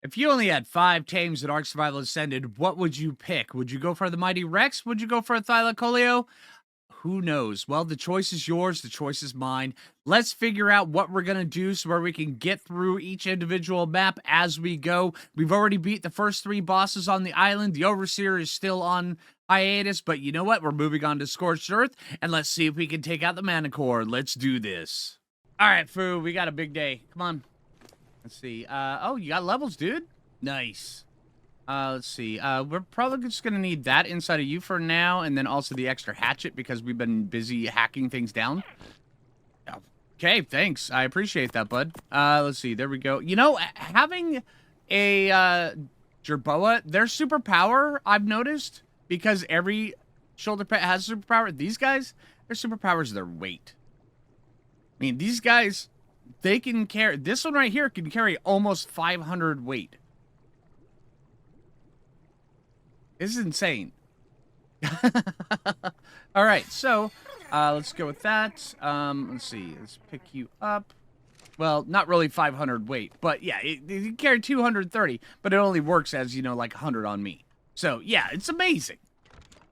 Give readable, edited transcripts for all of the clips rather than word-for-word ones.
If you only had 5 Tames in Ark Survival Ascended, what would you pick? Would you go for the Mighty Rex? Would you go for a Thylacoleo? Who knows? Well, the choice is yours. The choice is mine. Let's figure out what we're going to do so where we can get through each individual map as we go. We've already beat the first 3 bosses on the island. The Overseer is still on hiatus, but you know what? We're moving on to Scorched Earth, and let's see if we can take out the Manicore. Let's do this. All right, Phoo, we got a big day. Come on. Let's see. Oh, you got levels, dude? Nice. Let's see. We're probably just going to need that inside of you for now, and then also the extra hatchet because we've been busy hacking things down. Okay, thanks. I appreciate that, bud. Let's see. There we go. You know, having a Jerboa, their superpower, I've noticed, because every shoulder pet has a superpower, these guys, their superpower is their weight. I mean, these guys, they can carry, this one right here can carry almost 500 weight. This is insane. All right, so let's go with that. Let's see. Let's pick you up. Well, not really 500 weight, but yeah, it can carry 230, but it only works as, you know, like 100 on me. So yeah, it's amazing.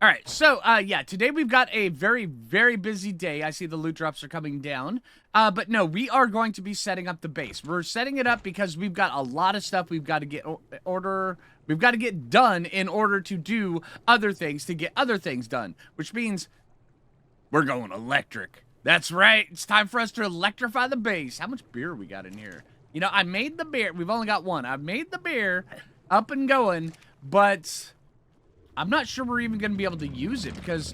All right, so yeah, today we've got a very, very busy day. I see the loot drops are coming down. But no, we are going to be setting up the base. We're setting it up because we've got a lot of stuff we've got to get we've got to get done in order to do other things, to get other things done, which means we're going electric. That's right. It's time for us to electrify the base. How much beer we got in here? You know, I made the beer. We've only got one. I've made the beer up and going, but I'm not sure we're even going to be able to use it because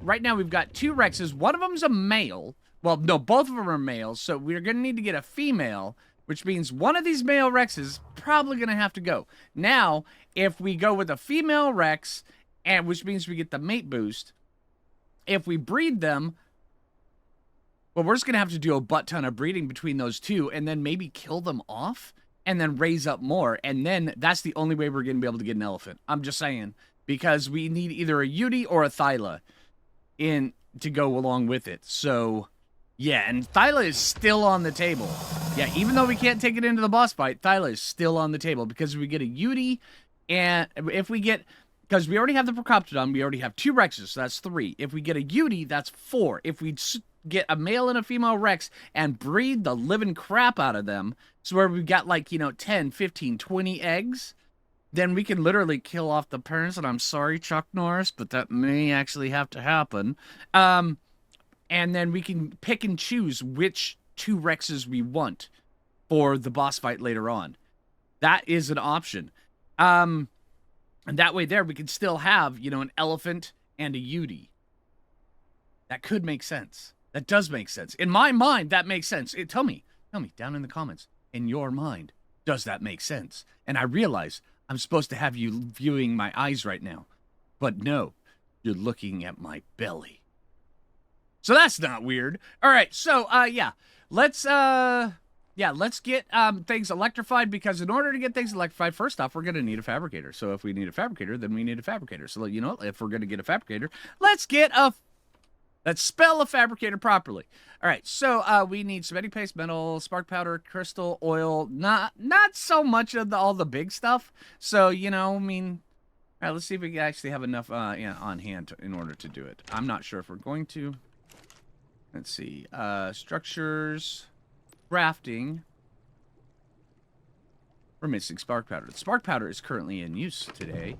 right now we've got 2 Rexes. One of them's a male. Well, no, both of them are males, so we're going to need to get a female, which means one of these male Rexes probably going to have to go. Now, if we go with a female Rex, and which means we get the mate boost, if we breed them, well, we're just going to have to do a butt ton of breeding between those 2, and then maybe kill them off, and then raise up more, and then that's the only way we're going to be able to get an elephant. I'm just saying. Because we need either a Yudi or a Thyla in to go along with it. So, yeah, and Thyla is still on the table. Yeah, even though we can't take it into the boss fight, Thyla is still on the table because we get a Yudi, and if we get, because we already have the Procoptodon, we already have 2 Rexes, so that's 3. If we get a Yudi, that's 4. If we get a male and a female Rex and breed the living crap out of them, so where we've got like, you know, 10, 15, 20 eggs, then we can literally kill off the parents, and I'm sorry, Chuck Norris, but that may actually have to happen. And then we can pick and choose which 2 Rexes we want for the boss fight later on. That is an option. And that way there, we can still have, you know, an elephant and a Yudi. That could make sense. That does make sense. In my mind, that makes sense. Tell me down in the comments, in your mind, does that make sense? And I realize I'm supposed to have you viewing my eyes right now. But no, you're looking at my belly. So that's not weird. All right, so, yeah. Let's get things electrified, because in order to get things electrified, first off, we're going to need a fabricator. So if we need a fabricator, then we need a fabricator. So, you know, if we're going to get a fabricator, let's spell a fabricator properly. All right, so we need cementing paste, metal, spark powder, crystal, oil. Not so much of all the big stuff. So, you know, I mean, all right, let's see if we actually have enough on hand in order to do it. I'm not sure if we're going to. Let's see. Structures, crafting. We're missing spark powder. The spark powder is currently in use today.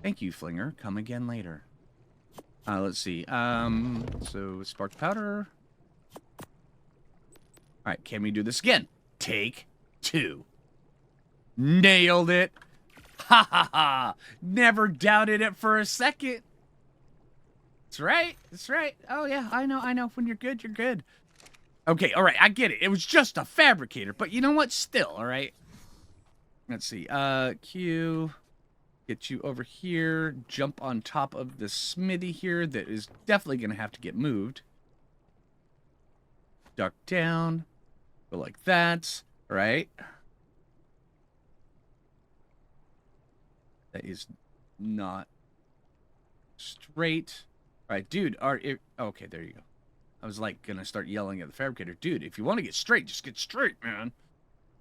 Thank you, Phlinger. Come again later. Let's see. So spark powder. All right, can we do this again? Take 2. Nailed it. Ha ha ha. Never doubted it for a second. That's right. That's right. Oh yeah, I know. When you're good, you're good. Okay, all right, I get it. It was just a fabricator, but you know what? Still, all right. Let's see. Q. Get you over here, jump on top of the smithy here that is definitely going to have to get moved. Duck down, go like that, right? That is not straight. All right, dude, okay, there you go. I was like going to start yelling at the fabricator. Dude, if you want to get straight, just get straight, man.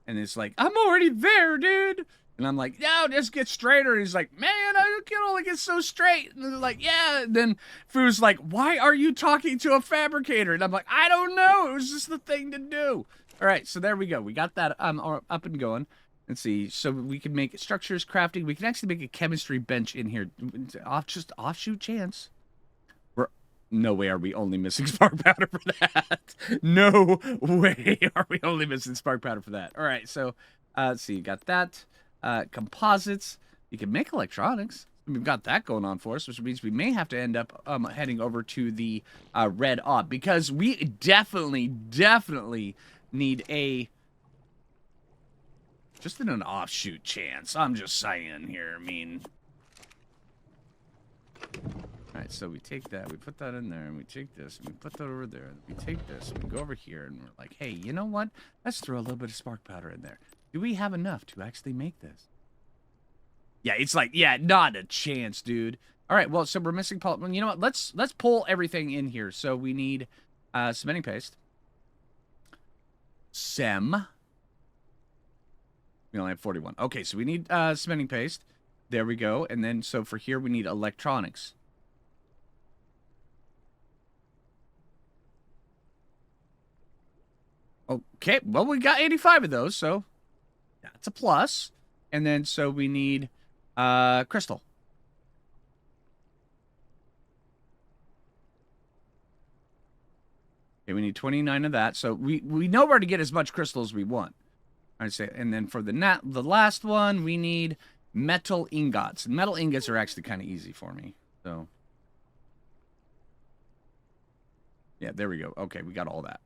And it's like, I'm already there, dude. And I'm like, no, just get straighter. And he's like, man, I can only get so straight. And they're like, yeah. And then Phoo's like, why are you talking to a fabricator? And I'm like, I don't know. It was just the thing to do. All right, so there we go. We got that up and going. Let's see. So we can make structures, crafting. We can actually make a chemistry bench in here. Just offshoot chance. No way are we only missing spark powder for that. No way are we only missing spark powder for that. All right, so let's see. You got that. Composites. You can make electronics. We've got that going on for us, which means we may have to end up heading over to the red op, because we definitely need a... just in an offshoot chance. I'm just saying here. I mean... Alright, so we take that, we put that in there, and we take this, and we put that over there, and we take this, and we go over here, and we're like, hey, you know what? Let's throw a little bit of spark powder in there. Do we have enough to actually make this? Yeah, it's like, yeah, not a chance, dude. Alright, well, so we're missing poly... You know what? Let's pull everything in here. So we need cementing paste. Sem. We only have 41. Okay, so we need cementing paste. There we go. And then, so for here, we need electronics. Okay, well, we got 85 of those, so that's a plus. And then, so we need crystal. Okay, we need 29 of that. So we know where to get as much crystal as we want. I'd say, and then for the last one, we need metal ingots. Metal ingots are actually kind of easy for me. So, yeah, there we go. Okay, we got all that.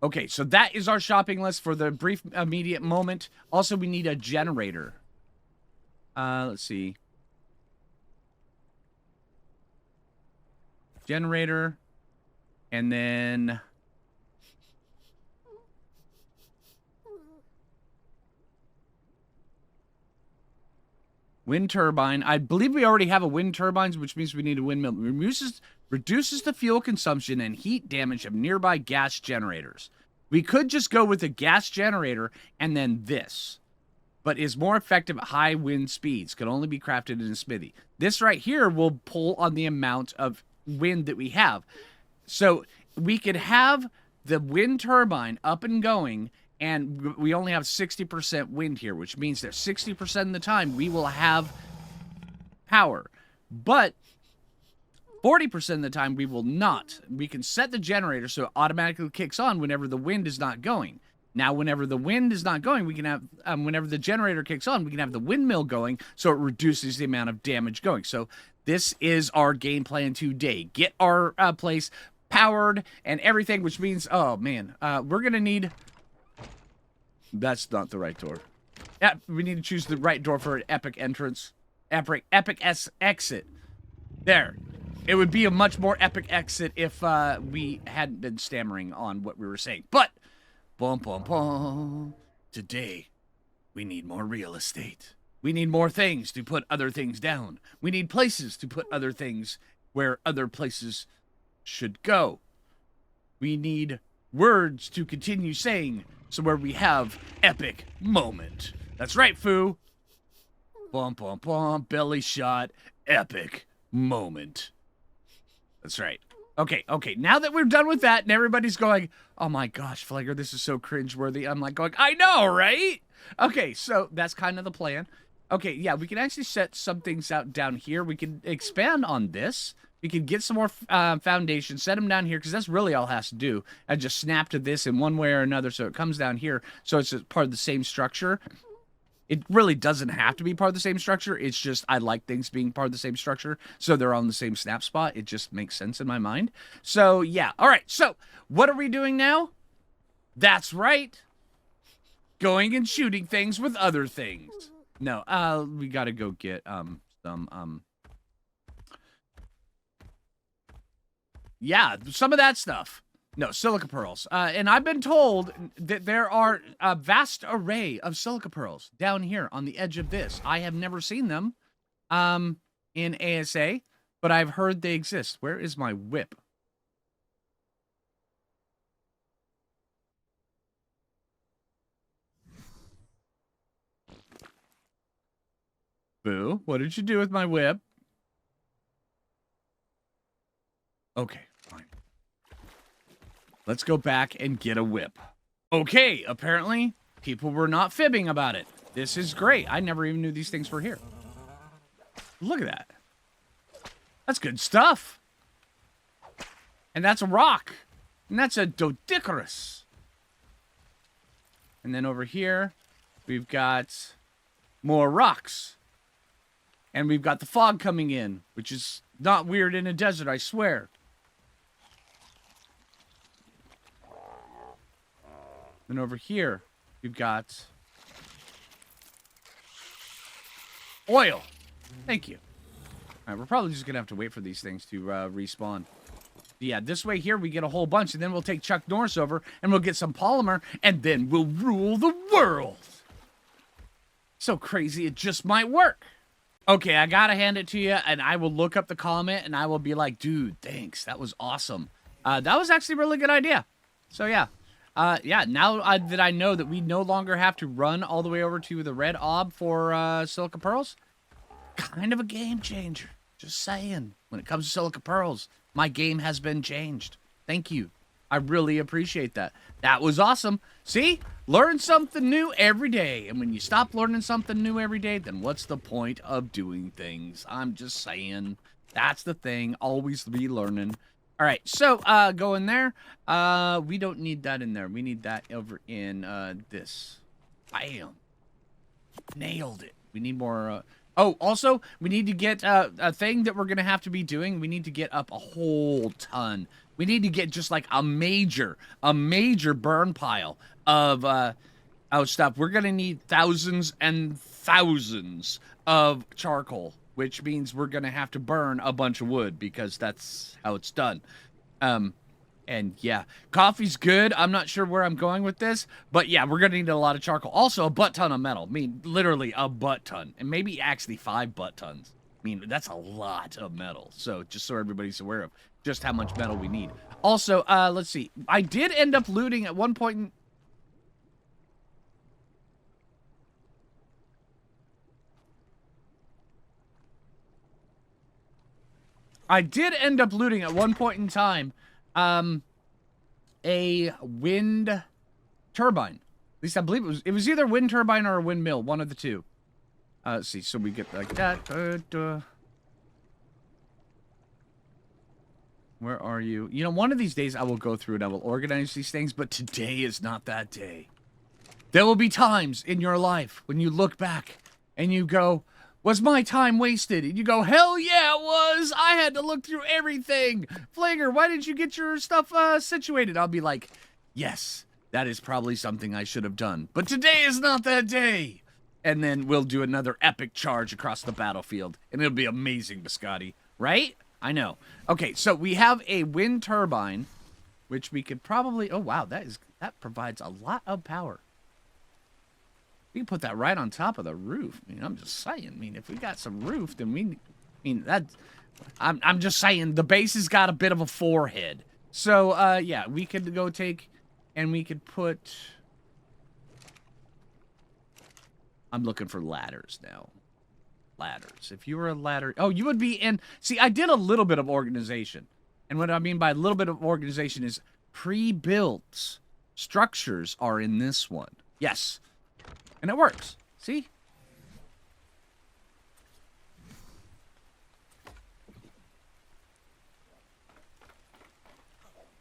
Okay, so that is our shopping list for the brief, immediate moment. Also, we need a generator. Let's see. Generator. And then... wind turbine. I believe we already have a wind turbine, which means we need a windmill. Reduces the fuel consumption and heat damage of nearby gas generators. We could just go with a gas generator and then this. But is more effective at high wind speeds. Can only be crafted in a smithy. This right here will pull on the amount of wind that we have. So we could have the wind turbine up and going, and we only have 60% wind here, which means that 60% of the time we will have power. But 40% of the time we will not. We can set the generator so it automatically kicks on whenever the wind is not going. Now, whenever the wind is not going, we can have, whenever the generator kicks on, we can have the windmill going, so it reduces the amount of damage going. So this is our game plan today. Get our place powered and everything, which means, oh man, we're going to need... That's not the right door. Yeah, we need to choose the right door for an epic entrance. Epic exit. There. It would be a much more epic exit if we hadn't been stammering on what we were saying. But, bum, bum, bum. Today, we need more real estate. We need more things to put other things down. We need places to put other things where other places should go. We need words to continue saying, so where we have epic moment. That's right, Phoo. Bum, bum, bum, belly shot, epic moment. That's right. Okay, now that we're done with that and everybody's going, oh my gosh, Phlinger, this is so cringeworthy. I'm like going, I know, right? Okay, so that's kind of the plan. Okay, yeah, we can actually set some things out down here. We can expand on this. We can get some more foundations, set them down here, because that's really all it has to do. And just snap to this in one way or another so it comes down here, so it's part of the same structure. It really doesn't have to be part of the same structure. It's just I like things being part of the same structure, so they're on the same snap spot. It just makes sense in my mind. So, yeah. All right, so what are we doing now? That's right. Going and shooting things with other things. No, we got to go get yeah, some of that stuff. No, silica pearls. And I've been told that there are a vast array of silica pearls down here on the edge of this. I have never seen them in ASA, but I've heard they exist. Where is my whip? Boo, what did you do with my whip? Okay, fine. Let's go back and get a whip. Okay, apparently people were not fibbing about it. This is great. I never even knew these things were here. Look at that. That's good stuff. And that's a rock. And that's a Doedicurus. And then over here, we've got more rocks. And we've got the fog coming in, which is not weird in a desert, I swear. And over here, we've got oil. Thank you. All right, we're probably just going to have to wait for these things to respawn. Yeah, this way here, we get a whole bunch, and then we'll take Chuck Norris over, and we'll get some polymer, and then we'll rule the world. So crazy, it just might work. Okay, I got to hand it to you, and I will look up the comment, and I will be like, dude, thanks. That was awesome. That was actually a really good idea. So, yeah. Yeah, now that I know that we no longer have to run all the way over to the red ob for silica pearls, kind of a game changer. Just saying. When it comes to silica pearls, my game has been changed. Thank you. I really appreciate that. That was awesome. See? Learn something new every day. And when you stop learning something new every day, then what's the point of doing things? I'm just saying. That's the thing. Always be learning. All right, so go in there. We don't need that in there. We need that over in this. Bam. Nailed it. We need more. Oh, also, we need to get a thing that we're going to have to be doing. We need to get up a whole ton. We need to get just like a major burn pile of stuff. We're going to need thousands and thousands of charcoal, which means we're going to have to burn a bunch of wood because that's how it's done. And yeah, coffee's good. I'm not sure where I'm going with this, but yeah, we're going to need a lot of charcoal. Also, a butt ton of metal. I mean, literally a butt ton. And maybe actually 5 butt tons. I mean, that's a lot of metal. So just so everybody's aware of just how much metal we need. Also, let's see. I did end up looting at one point in... I did end up looting at one point in time a wind turbine. At least I believe it was either a wind turbine or a windmill, one of the two. Let's see, so we get like that. Where are you? You know, one of these days I will go through and I will organize these things, but today is not that day. There will be times in your life when you look back and you go, was my time wasted? And you go, hell yeah, it was. I had to look through everything. Phlinger, why didn't you get your stuff situated? I'll be like, yes, that is probably something I should have done. But today is not that day. And then we'll do another epic charge across the battlefield. And it'll be amazing, Biscotti. Right? I know. Okay, so we have a wind turbine, which we could probably... Oh, wow, that provides a lot of power. We can put that right on top of the roof. I mean, I'm just saying. I mean, if we got some roof, then we... I mean, that... I'm just saying, the base has got a bit of a forehead. So, yeah, we could go take... And we could put... I'm looking for ladders now. Ladders. If you were a ladder... Oh, you would be in... See, I did a little bit of organization. And what I mean by a little bit of organization is pre-built structures are in this one. Yes. And it works. See?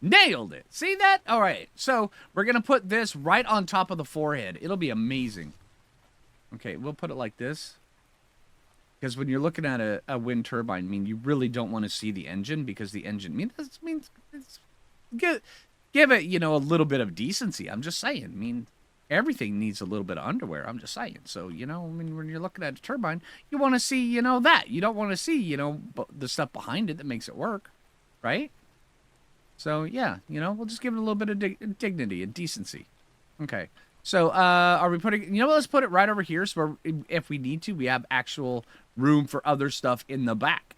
Nailed it. See that? All right. So we're going to put this right on top of the forehead. It'll be amazing. Okay, we'll put it like this. Because when you're looking at a wind turbine, I mean, you really don't want to see the engine because the engine give it, you know, a little bit of decency. I'm just saying. I mean, everything needs a little bit of underwear. I'm just saying. So, you know, I mean, when you're looking at a turbine, you want to see, you know, that. You don't want to see, you know, the stuff behind it that makes it work. Right? So, yeah, you know, we'll just give it a little bit of dignity and decency. Okay. So, are we putting... You know what? Let's put it right over here so if we need to, we have actual room for other stuff in the back.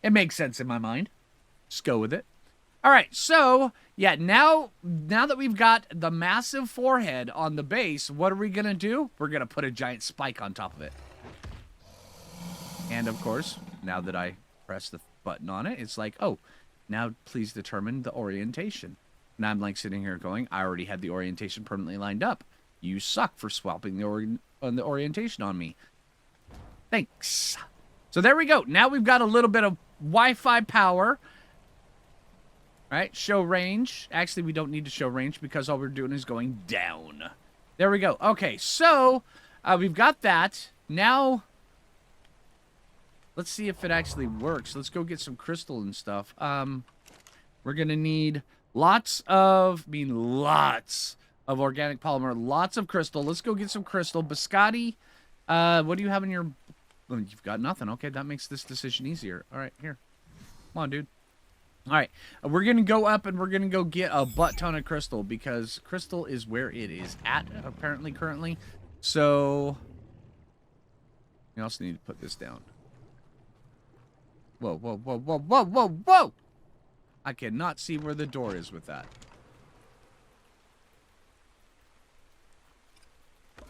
It makes sense in my mind. Just go with it. All right, so, yeah, now that we've got the massive forehead on the base, what are we going to do? We're going to put a giant spike on top of it. And, of course, now that I press the button on it, it's like, oh, now please determine the orientation. And I'm, like, sitting here going, I already had the orientation permanently lined up. You suck for swapping the orientation on me. Thanks. So there we go. Now we've got a little bit of Wi-Fi power. All right, show range. Actually, we don't need to show range because all we're doing is going down. There we go. Okay, so we've got that. Now, let's see if it actually works. Let's go get some crystal and stuff. We're going to need lots of organic polymer, lots of crystal. Let's go get some crystal. Biscotti, what do you have in your... You've got nothing. Okay, that makes this decision easier. All right, here. Come on, dude. All right, we're going to go up and we're going to go get a butt ton of crystal because crystal is where it is at, apparently, currently. So, we also need to put this down. Whoa, whoa, whoa, whoa, whoa, whoa, whoa! I cannot see where the door is with that.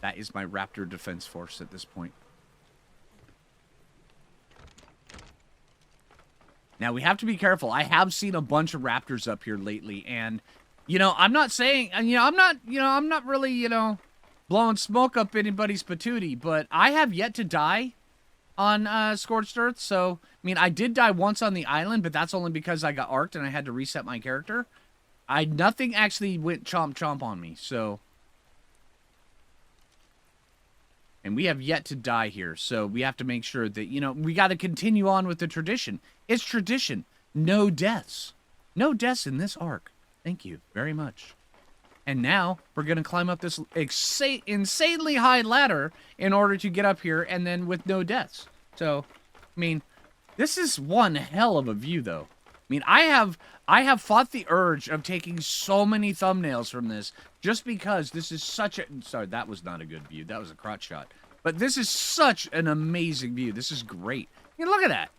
That is my Raptor Defense Force at this point. Now, we have to be careful. I have seen a bunch of raptors up here lately, and, you know, I'm not saying, I'm not really, blowing smoke up anybody's patootie, but I have yet to die on Scorched Earth, so, I mean, I did die once on the island, but that's only because I got arced and I had to reset my character. Nothing actually went chomp chomp on me, so... And we have yet to die here, so we have to make sure that, we got to continue on with the tradition. It's tradition. No deaths. No deaths in this arc. Thank you very much. And now, we're going to climb up this insanely high ladder in order to get up here, and then with no deaths. So, I mean, this is one hell of a view, though. I mean, I have fought the urge of taking so many thumbnails from this just because this is such a... Sorry, that was not a good view. That was a crotch shot. But this is such an amazing view. This is great. I mean, look at that.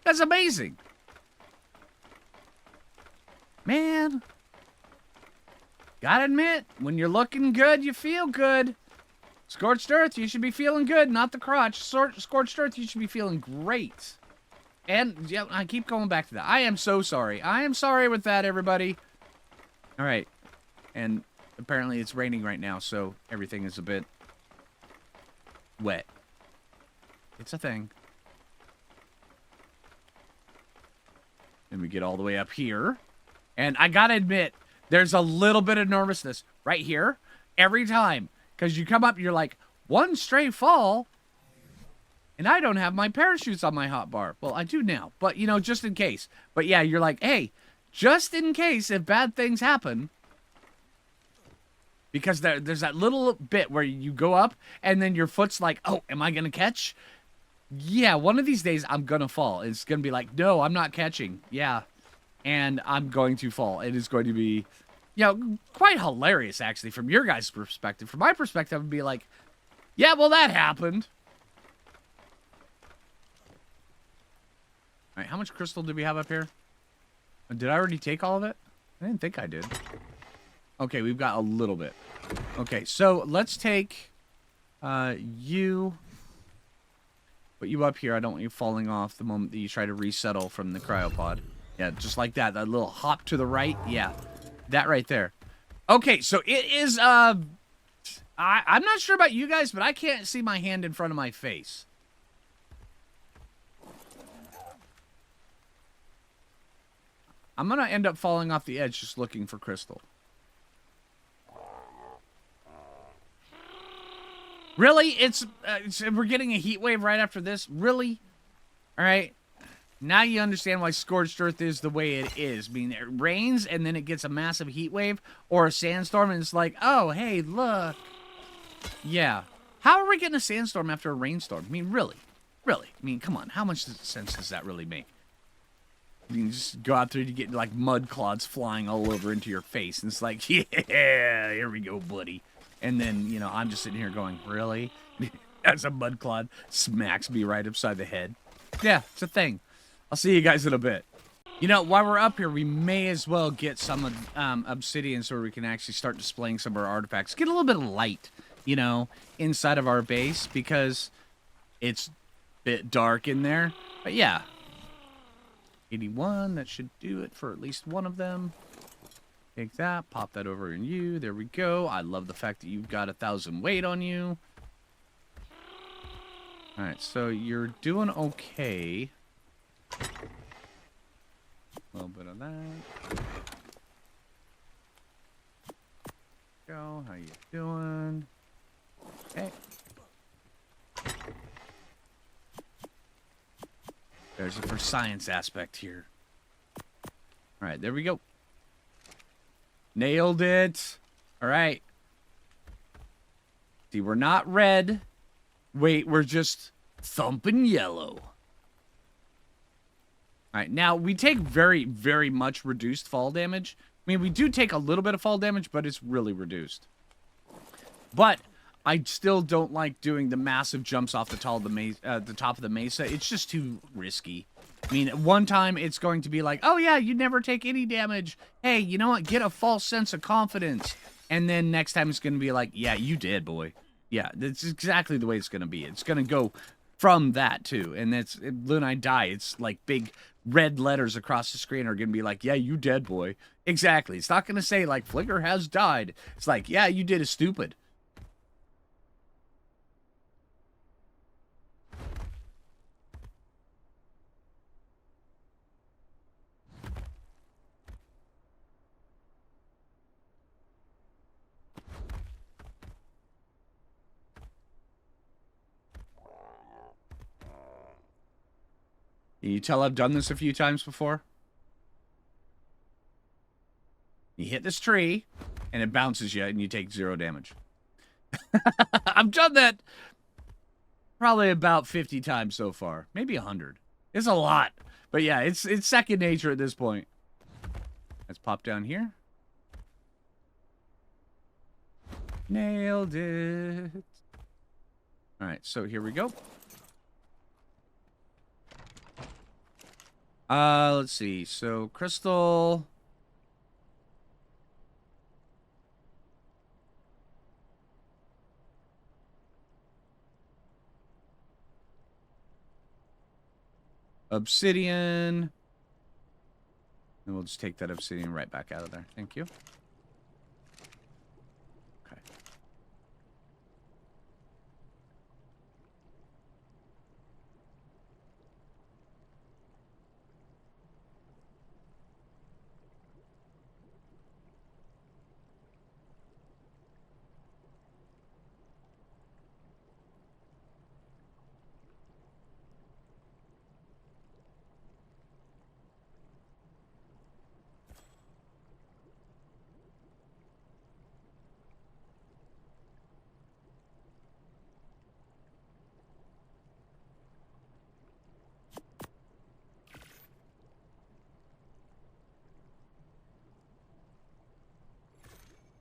That's amazing. Man. Gotta admit, when you're looking good, you feel good. Scorched Earth, you should be feeling good, not the crotch. Scorched Earth, you should be feeling great. And, yeah, I keep going back to that. I am so sorry. I am sorry with that, everybody. All right. And apparently it's raining right now, so everything is a bit wet. It's a thing. And we get all the way up here. And I gotta admit, there's a little bit of nervousness right here every time. Because you come up and you're like, one stray fall... And I don't have my parachutes on my hotbar. Well, I do now, but, just in case. But, yeah, you're like, hey, just in case if bad things happen. Because there's that little bit where you go up, and then your foot's like, oh, am I going to catch? Yeah, one of these days I'm going to fall. It's going to be like, no, I'm not catching. Yeah, and I'm going to fall. It is going to be, quite hilarious, actually, from your guys' perspective. From my perspective, I'd be like, yeah, well, that happened. All right, how much crystal do we have up here? Did I already take all of it? I didn't think I did. Okay, we've got a little bit. Okay, so let's take you. Put you up here. I don't want you falling off the moment that you try to resettle from the cryopod. Yeah, just like that. That little hop to the right. Yeah, that right there. Okay, so it is... I'm not sure about you guys, but I can't see my hand in front of my face. I'm going to end up falling off the edge just looking for crystal. Really? We're getting a heat wave right after this? Really? All right. Now you understand why Scorched Earth is the way it is. I mean, it rains and then it gets a massive heat wave or a sandstorm and it's like, oh, hey, look. Yeah. How are we getting a sandstorm after a rainstorm? I mean, really? Really? I mean, come on. How much sense does that really make? You can just go out there to get, like, mud clods flying all over into your face. And it's like, yeah, here we go, buddy. And then, I'm just sitting here going, really? As a mud clod smacks me right upside the head. Yeah, it's a thing. I'll see you guys in a bit. While we're up here, we may as well get some obsidian so we can actually start displaying some of our artifacts. Get a little bit of light, inside of our base because it's bit dark in there. But yeah. 81, that should do it for at least one of them. Take that, pop that over in you. There we go. I love the fact that you've got 1,000 weight on you. Alright, so you're doing okay. A little bit of that. Go, how you doing? Okay. There's the first science aspect here. Alright, there we go. Nailed it. Alright. See, we're not red. Wait, we're just thumping yellow. Alright, now we take very, very much reduced fall damage. I mean, we do take a little bit of fall damage, but it's really reduced. But I still don't like doing the massive jumps off the top of the mesa. It's just too risky. I mean, one time it's going to be like, oh yeah, you never take any damage. Hey, you know what? Get a false sense of confidence. And then next time it's going to be like, yeah, you did, boy. Yeah, that's exactly the way it's going to be. It's going to go from that, too. And that's, when I die, it's like big red letters across the screen are going to be like, yeah, you dead, boy. Exactly. It's not going to say, like, Phlinger has died. It's like, yeah, you did is stupid. Can you tell I've done this a few times before? You hit this tree, and it bounces you, and you take 0 damage. I've done that probably about 50 times so far. Maybe 100. It's a lot. But yeah, it's second nature at this point. Let's pop down here. Nailed it. Alright, so here we go. Let's see. So, crystal. Obsidian. And we'll just take that obsidian right back out of there. Thank you. Okay.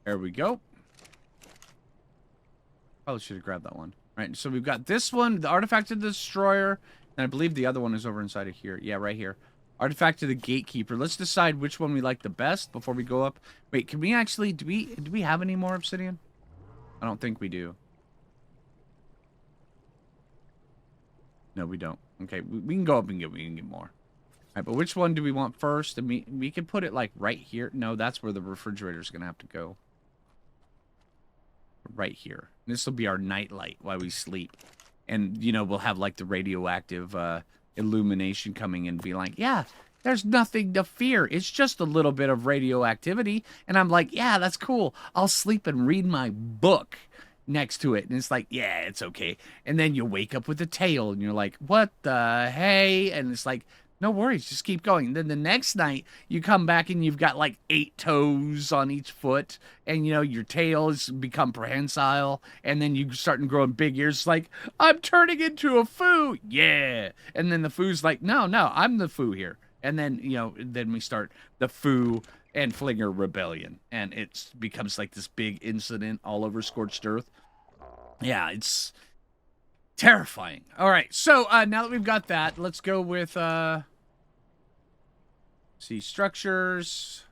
There we go. Probably should have grabbed that one. All right, so we've got this one, the Artifact of the Destroyer, and I believe the other one is over inside of here. Yeah, right here. Artifact of the Gatekeeper. Let's decide which one we like the best before we go up. Wait, can we actually, do we have any more obsidian? I don't think we do. No, we don't. Okay, we can go up and we can get more. All right, but which one do we want first? And we can put it like right here. No, that's where the refrigerator's gonna have to go. Right here. This will be our nightlight while we sleep. And, you know, we'll have, like, the radioactive illumination coming and be like, yeah, there's nothing to fear. It's just a little bit of radioactivity. And I'm like, yeah, that's cool. I'll sleep and read my book next to it. And it's like, yeah, it's okay. And then you wake up with a tail, and you're like, what the hey? And it's like, no worries, just keep going. And then the next night, you come back and you've got like 8 toes on each foot, and you know your tail has become prehensile, and then you start growing big ears. It's like, I'm turning into a Phoo, yeah. And then the Phoo's like, no, I'm the Phoo here. And then then we start the Phoo and Phlinger rebellion, and it becomes like this big incident all over Scorched Earth. Yeah, it's terrifying. All right, so now that we've got that, let's go with see, structures.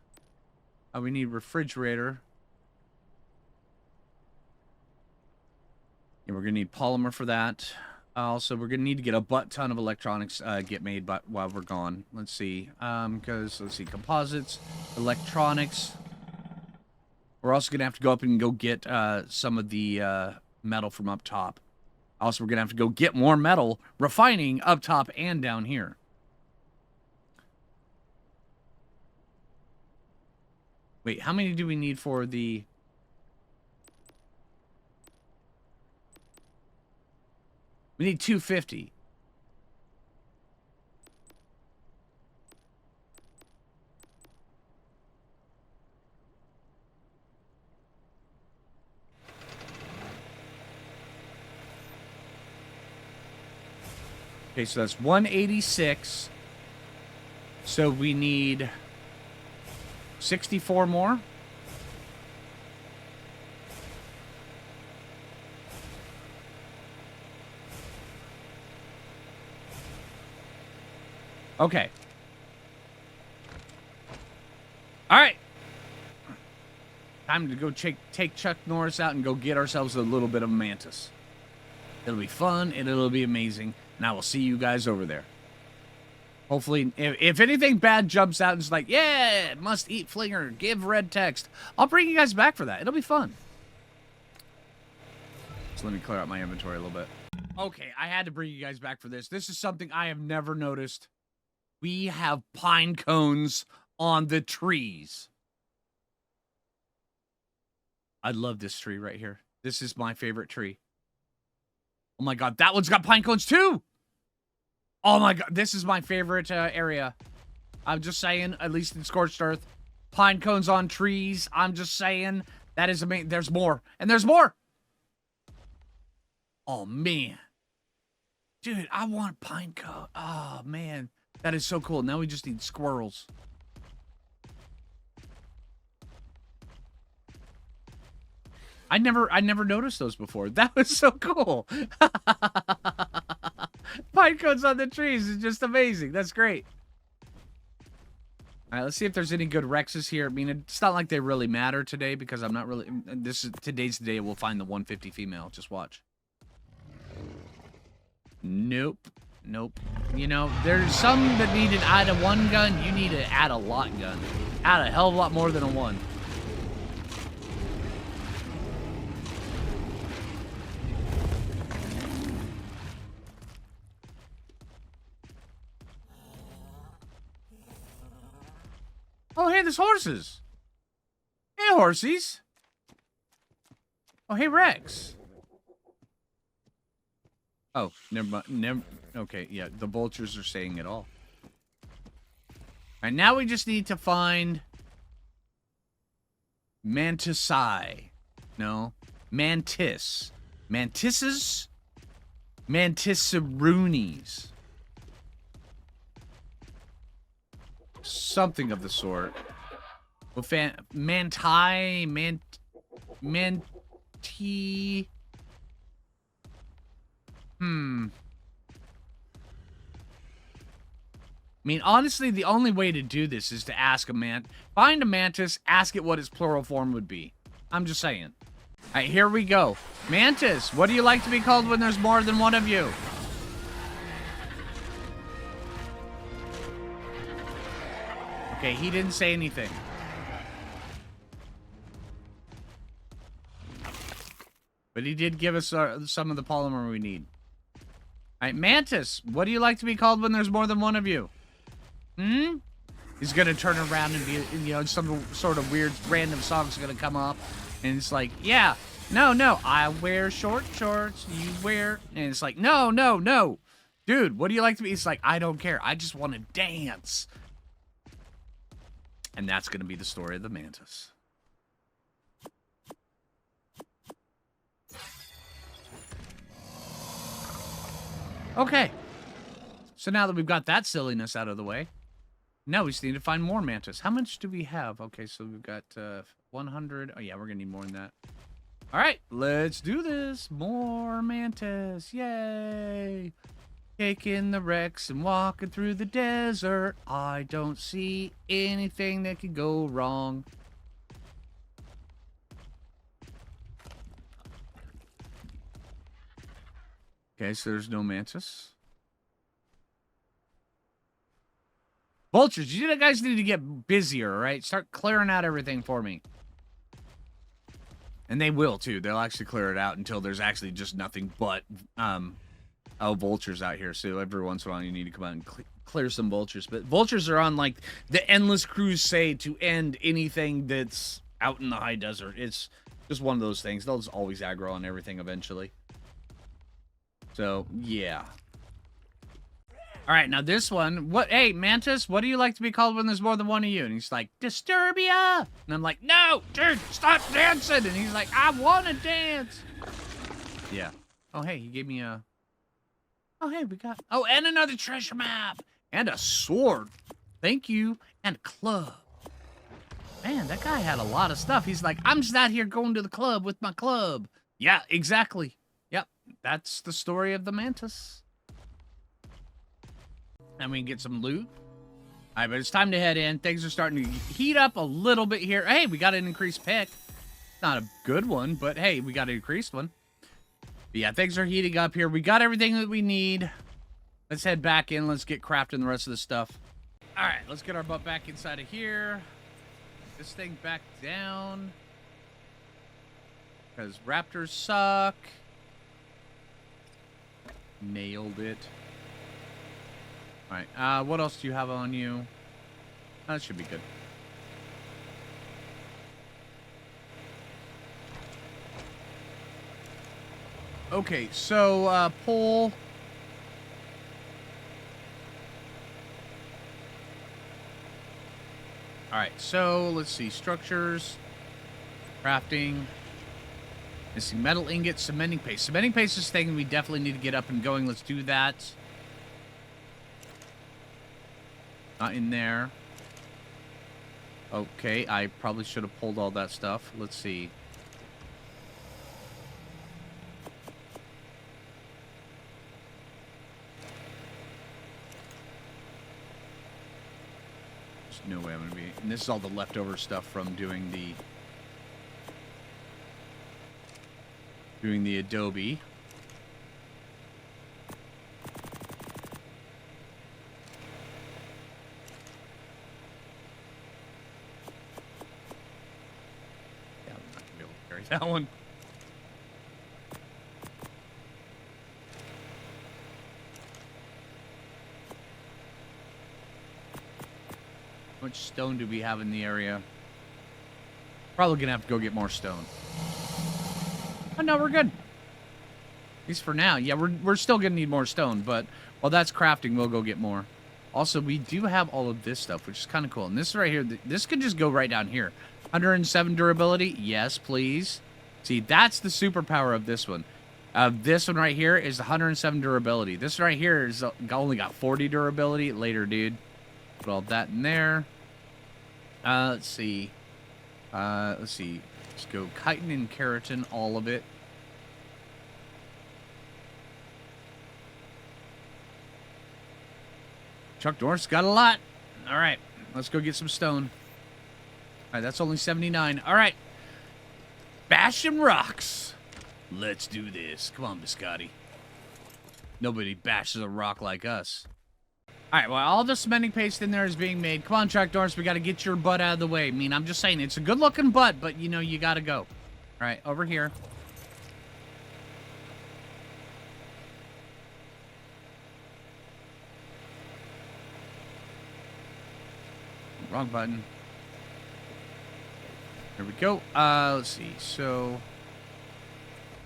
We need refrigerator. And we're gonna need polymer for that. Also, we're gonna need to get a butt ton of electronics get made while we're gone. Let's see. Let's see, composites, electronics. We're also gonna have to go up and go get some of the metal from up top. Also, we're gonna have to go get more metal, refining up top and down here. Wait, how many do we need for the... We need 250. Okay, so that's 186. So we need 64 more. Okay. All right. Time to go take Chuck Norris out and go get ourselves a little bit of Mantis. It'll be fun and it'll be amazing. And I will see you guys over there. Hopefully, if anything bad jumps out and is like, yeah, must eat Phlinger, give red text, I'll bring you guys back for that. It'll be fun. So let me clear out my inventory a little bit. Okay, I had to bring you guys back for this. This is something I have never noticed. We have pine cones on the trees. I love this tree right here. This is my favorite tree. Oh my god, that one's got pine cones too! Oh my god, this is my favorite area. I'm just saying, at least in Scorched Earth. Pine cones on trees, I'm just saying. That is amazing. There's more, and there's more! Oh man. Dude, I want pine cone. Oh man. That is so cool. Now we just need squirrels. I never noticed those before. That was so cool. Pine cones on the trees is just amazing. That's great. All right, let's see if there's any good Rexes here. I mean, it's not like they really matter today because I'm not really... Today's the day we'll find the 150 female. Just watch. Nope. Nope. You know, there's some that need to add a one gun. You need to add a lot gun. Add a hell of a lot more than a one. Oh, hey, there's horses. Hey, horsies. Oh, hey, Rex. Oh, never mind. Okay, yeah, the vultures are saying it all. Alright, now we just need to find... Mantisai. No. Mantis. Mantises? Mantisaroonies. Something of the sort. Well, Manti... Manti... I mean, honestly, the only way to do this is to ask a find a mantis, ask it what its plural form would be. I'm just saying. All right, here we go. Mantis, what do you like to be called when there's more than one of you? Okay, he didn't say anything. But he did give us some of the polymer we need. All right, Mantis, what do you like to be called when there's more than one of you? He's gonna turn around and be, you know, some sort of weird random song's gonna come up, and it's like, yeah, no, I wear short shorts, you wear, and it's like, no, dude, what do you like to be? It's like, I don't care, I just want to dance, and that's gonna be the story of the Mantis. Okay, so now that we've got that silliness out of the way, now we just need to find more Mantis. How much do we have? Okay, so we've got 100. Oh, yeah, we're going to need more than that. All right, let's do this. More Mantis. Yay. Taking the Rex and walking through the desert. I don't see anything that could go wrong. Okay, so there's no Mantis. Vultures, you guys need to get busier, right? Start clearing out everything for me. And they will, too. They'll actually clear it out until there's actually just nothing but vultures out here. So every once in a while you need to come out and clear some vultures. But vultures are on, like, the endless crusade to end anything that's out in the high desert. It's just one of those things. They'll just always aggro on everything eventually. So, yeah. All right, now this one, hey, Mantis, what do you like to be called when there's more than one of you? And he's like, Disturbia. And I'm like, no, dude, stop dancing. And he's like, I want to dance. Yeah. Oh, hey, he gave me a... Oh, hey, we got... Oh, and another treasure map. And a sword. Thank you. And a club. Man, that guy had a lot of stuff. He's like, I'm just out here going to the club with my club. Yeah, exactly. Yep, that's the story of the Mantis. And we can get some loot. All right, but it's time to head in. Things are starting to heat up a little bit here. Hey, we got an increased pick. Not a good one, but hey, we got an increased one. But yeah, things are heating up here. We got everything that we need. Let's head back in. Let's get crafting the rest of the stuff. All right, let's get our butt back inside of here. This thing back down. Because raptors suck. Nailed it. Alright, what else do you have on you? That should be good. Okay, so, pull. Alright, so, let's see. Structures. Crafting. Missing metal ingots. Cementing paste. Cementing paste is a thing we definitely need to get up and going. Let's do that. Not in there. Okay, I probably should have pulled all that stuff. Let's see. There's no way I'm going to be... And this is all the leftover stuff from doing the Adobe. That one. How much stone do we have in the area? Probably gonna have to go get more stone. Oh no, we're good. At least for now. Yeah, we're still gonna need more stone, but while that's crafting, we'll go get more. Also, we do have all of this stuff, which is kind of cool. And this right here, this could just go right down here. 107 durability, yes, please. See, that's the superpower of this one. This one right here is 107 durability. This right here is only got 40 durability. Later, dude. Put all that in there. Let's see. Let's go chitin and keratin, all of it. Chuck Norris got a lot. All right, let's go get some stone. All right, that's only 79. All right. Bashing rocks. Let's do this. Come on, Biscotti. Nobody bashes a rock like us. All right, well, all the cementing paste in there is being made. Come on, Chuck Norris, we got to get your butt out of the way. I mean, I'm just saying, it's a good-looking butt, but, you know, you got to go. All right, over here. Wrong button. There we go. Let's see. So,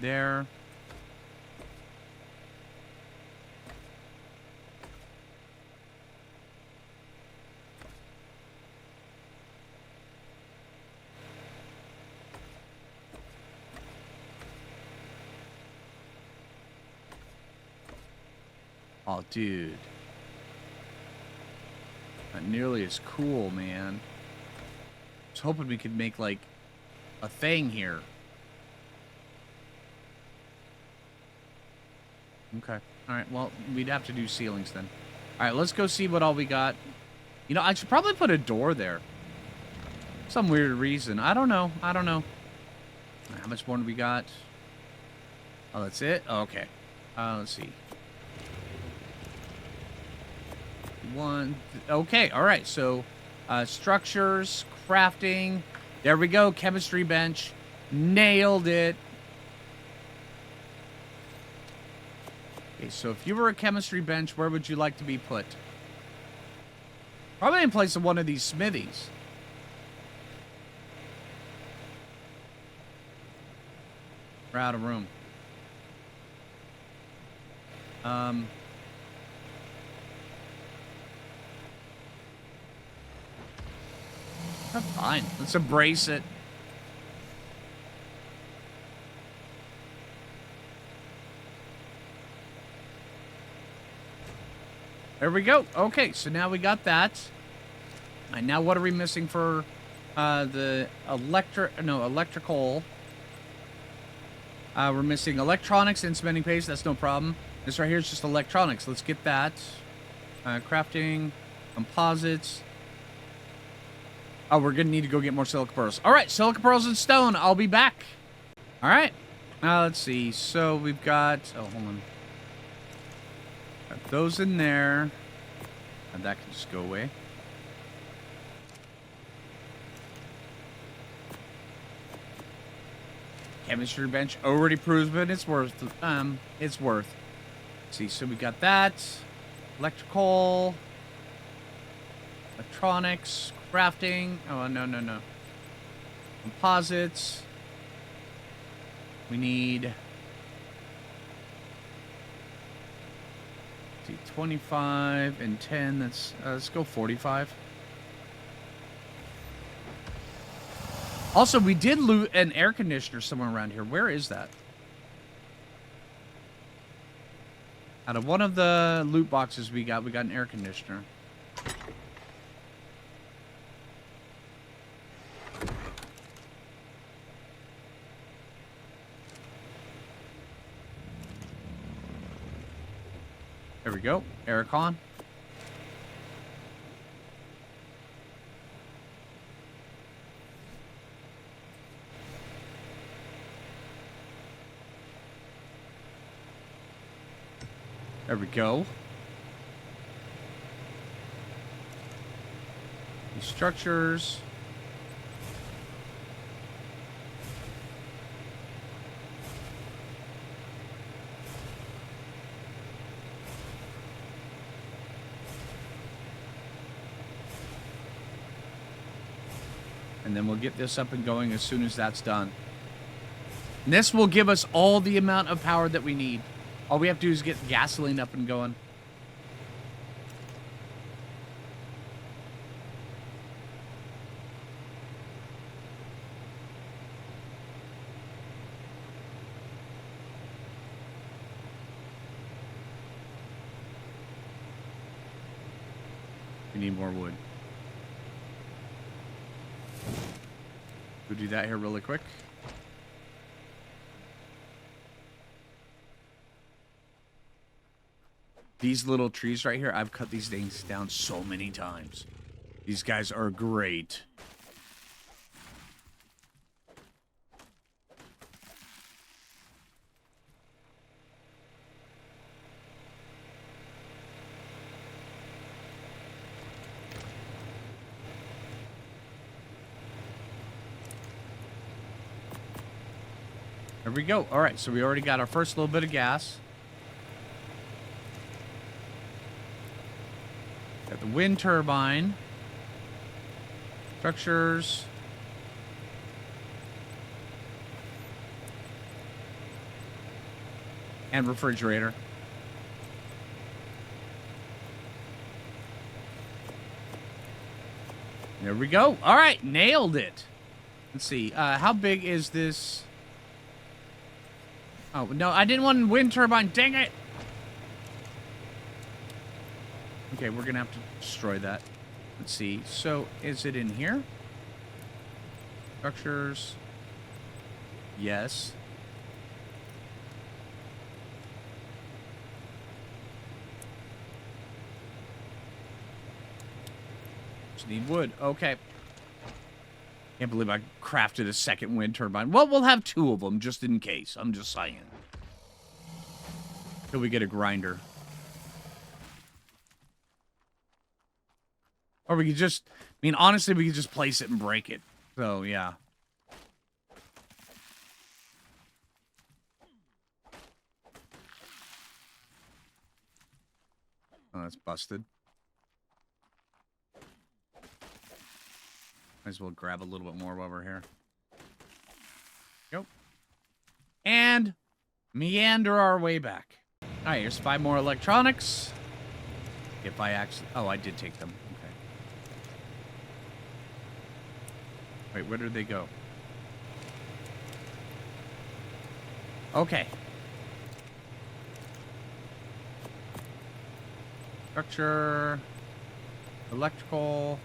there. Oh, dude. Not nearly as cool, man. I was hoping we could make, like, a thing here. Okay. Alright, well, we'd have to do ceilings then. Alright, let's go see what all we got. You know, I should probably put a door there. Some weird reason. I don't know. How much more do we got? Oh, that's it? Oh, okay. Let's see. Okay, all right. So, structures, crafting. There we go. Chemistry bench. Nailed it. Okay, so if you were a chemistry bench, where would you like to be put? Probably in place of one of these smithies. We're out of room. That's fine. Let's embrace it. There we go. Okay, so now we got that. And now what are we missing for the electrical? We're missing electronics and cementing paste. That's no problem. This right here is just electronics. Let's get that. Crafting, composites. Oh, we're going to need to go get more silica pearls. All right, silica pearls and stone. I'll be back. All right. Let's see. So we've got... Oh, hold on. Got those in there. And that can just go away. Chemistry bench already proves, but it's worth. It's worth. Let's see, so we got that. Electrical. Electronics. Crafting. Oh, no. Composites. We need... Let's see, 25 and 10. That's, let's go 45. Also, we did loot an air conditioner somewhere around here. Where is that? Out of one of the loot boxes we got an air conditioner. There we go. Aircon. There we go. These structures. And then we'll get this up and going as soon as that's done. And this will give us all the amount of power that we need. All we have to do is get gasoline up and going. We need more wood. We'll do that here really quick. These little trees right here, I've cut these things down so many times. These guys are great. There we go. All right, so we already got our first little bit of gas. Got the wind turbine. Structures. And refrigerator. There we go. All right, nailed it. Let's see. How big is this? Oh, no, I didn't want a wind turbine. Dang it. Okay, we're going to have to destroy that. Let's see. So, is it in here? Structures. Yes. Just need wood. Okay. Can't believe I crafted a second wind turbine. Well, we'll have two of them just in case. I'm just saying. Till we get a grinder. Or we could just, I mean, honestly, we could just place it and break it. So, yeah. Oh, that's busted. Might as well grab a little bit more while we're here. Go. And meander our way back. All right, here's 5 more electronics. If I actually... Oh, I did take them. Okay. Wait, where did they go? Okay. Structure. Electrical.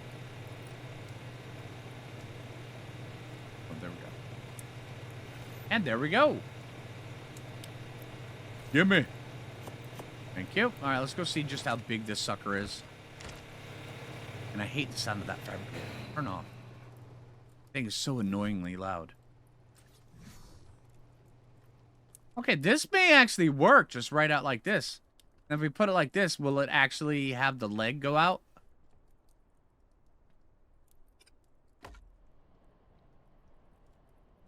Oh, there we go. And there we go. Gimme. Thank you. All right, let's go see just how big this sucker is. And I hate the sound of that fabricator. Turn off. Thing is so annoyingly loud. Okay, this may actually work just right out like this. And if we put it like this, will it actually have the leg go out?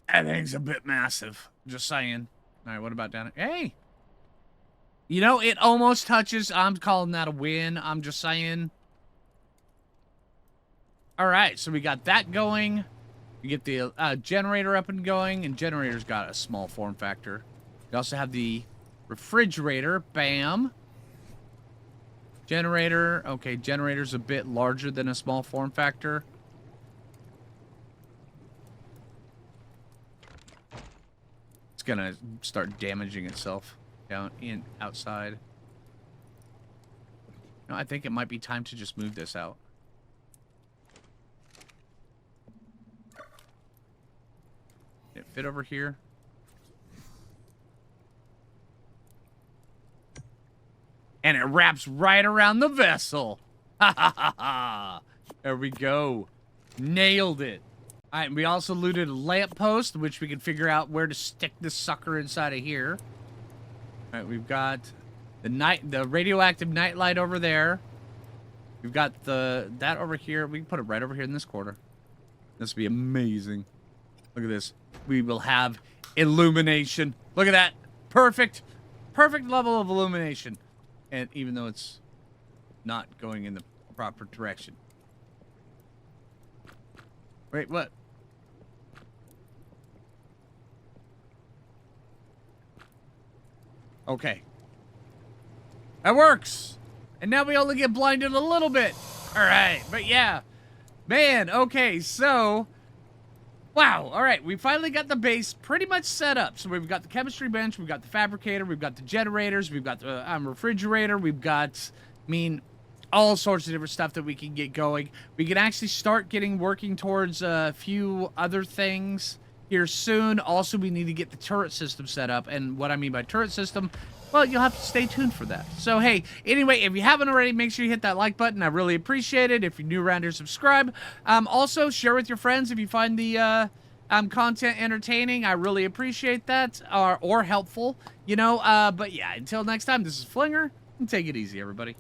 That thing's a bit massive. Just saying. All right, what about down here? Hey! You know, it almost touches. I'm calling that a win. I'm just saying. All right, so we got that going. We get the generator up and going, and generator's got a small form factor. We also have the refrigerator. Bam. Generator. Okay, generator's a bit larger than a small form factor. It's gonna start damaging itself down in outside. No, I think it might be time to just move this out. Can it fit over here? And it wraps right around the vessel. Ha ha ha ha. There we go. Nailed it. All right, we also looted a lamppost, which we can figure out where to stick this sucker inside of here. All right, we've got the radioactive nightlight over there. We've got that over here. We can put it right over here in this corner. This will be amazing. Look at this. We will have illumination. Look at that. Perfect. Perfect level of illumination. And even though it's not going in the proper direction. Wait, what? Okay. That works. And now we only get blinded a little bit. All right. But yeah. Man, okay. So, wow. All right. We finally got the base pretty much set up. So we've got the chemistry bench. We've got the fabricator. We've got the generators. We've got the refrigerator. We've got, I mean, all sorts of different stuff that we can get going. We can actually start working towards a few other things here soon. Also, we need to get the turret system set up. And what I mean by turret system, well, you'll have to stay tuned for that. So, hey, anyway, if you haven't already, make sure you hit that like button. I really appreciate it. If you're new around here, subscribe. Also, share with your friends if you find the content entertaining. I really appreciate that, or helpful, you know. But yeah, until next time, this is Phlinger, and take it easy, everybody.